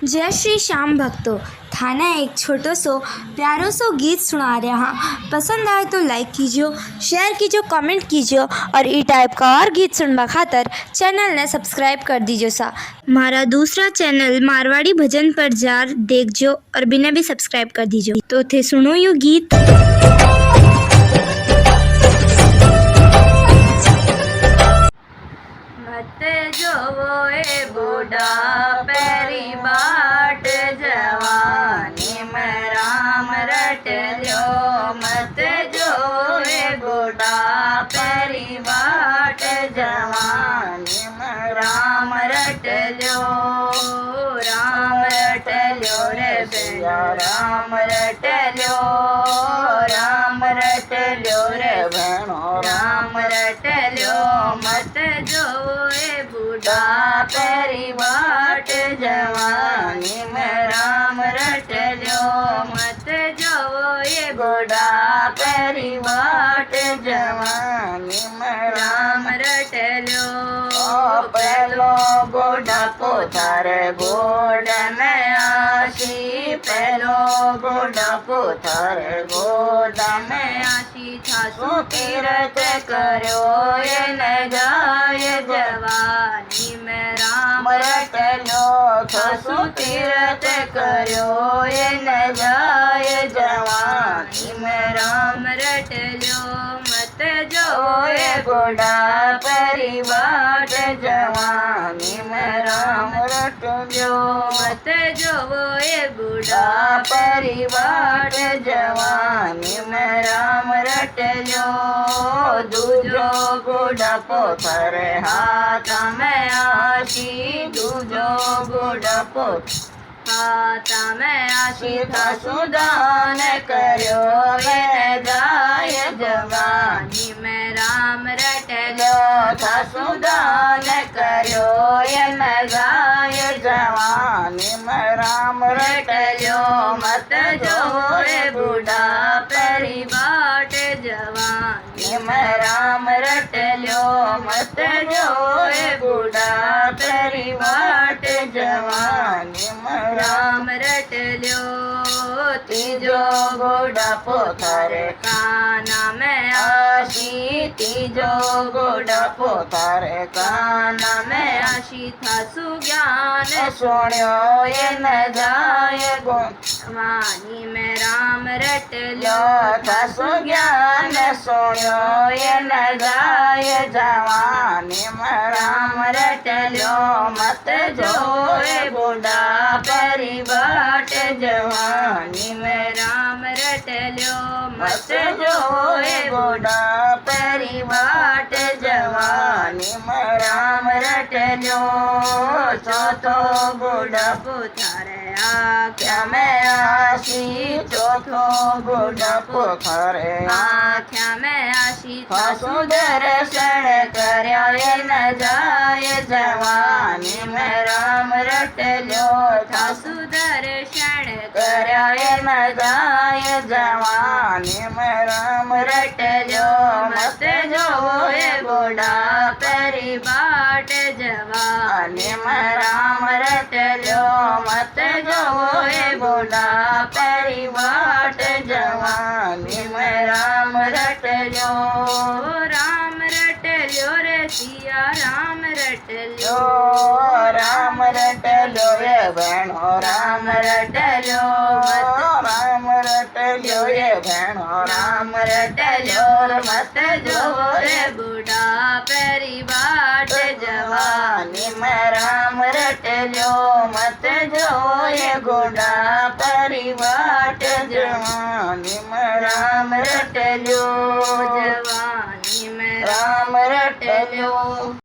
जय श्री श्याम भक्तों, थाना एक छोटो सो प्यारो सो गीत सुना रहा हाँ। पसंद आए तो लाइक कीजिए, शेयर कीजिए, कमेंट कीजिए और ई टाइप का और गीत सुनवा खातर चैनल ने सब्सक्राइब कर दीजिए सा। मारा दूसरा चैनल मारवाड़ी भजन पर जार देखजो और बिना भी सब्सक्राइब कर दीजिए। तो थे सुनो यो गीत। मत जोवो ए बूढ़ा पैरी बाट जवानी में राम रट लो। मत जो ए बूढ़ा पैरी बाट जवानी में राम रट लो। राम रट लो रे भैया राम रट लो। राम रट लो रे बहनों राम रट लो। मत जो बूढ़ा पैरी बाट जवानी में राम रट लो। मत जो ये बूढ़ा पैरी बाट जवानी में राम रट लो। पहलो बूढ़ा पोथारे गोड में आशी। पहलो बूढ़ा पोथारे गोड में आशी। थासु तीरथ करो ये न जाए जवानी में राम रट लो। थासु तीरथ करो ये न जाए जवानी में राम रट लो। मत जो ये बूढ़ा पैरी बाट जवानी में राम रट लो। मत जो ये बूढ़ा पैरी बाट जवानी में राम रट लो। दूजो बूढ़ा पोथरे हाथ में आशी। दूजो बूढ़ा पोथर हाथ में आशी। थासु दान करो वे जाय जवानी में राम रट लो। थासु दान करो ये न जाय जवानी में राम रट लो। मत जो रे बूढ़ा पैरी बाट जवानी में राम रट लो। मत जो रे बूढ़ा पैरी बाट जवानी में राम रट लो। तीजो बूढ़ा पोथरे काना में आशी। तीजो बूढ़ा पोथरे काना में आशी। थासु ज्ञान सुण्यो ये न जाए जवानी में राम रट लो। थासु ज्ञान सुण्यो ये न जाए जवानी में राम रट लो। मत जो ए बूढ़ा पैरी बाट जवानी में राम रट लो। मत जो ए बूढ़ा पैरी बाट जवानी में राम रट लो। चौथो बूढ़ा पुथारे आख्या में आशी। चौथो बूढ़ा पुथारे आख्या में आशी। थासु दर्शन कर्या ये न जाए जवानी में राम रट लो। थासु दर्शन कर्या ये न जाए जवानी में राम रट लो। मत जो ए बूढ़ा पैरी बाट जवानी में राम रट लो। मत जो ए बूढ़ा पैरी बाट जवानी में राम रट लो। राम रट लो रे सिया राम रट लो। राम रट लो रे बहनों राम रट लो। राम रट लो रे बहनों राम रट लो। मत जो रे बूढ़ा पैरी बाट जवानी में राम रट लो। मत जो ये बूढ़ा पैरी बाट जवानी में राम रट लो। जवानी में राम रट लो।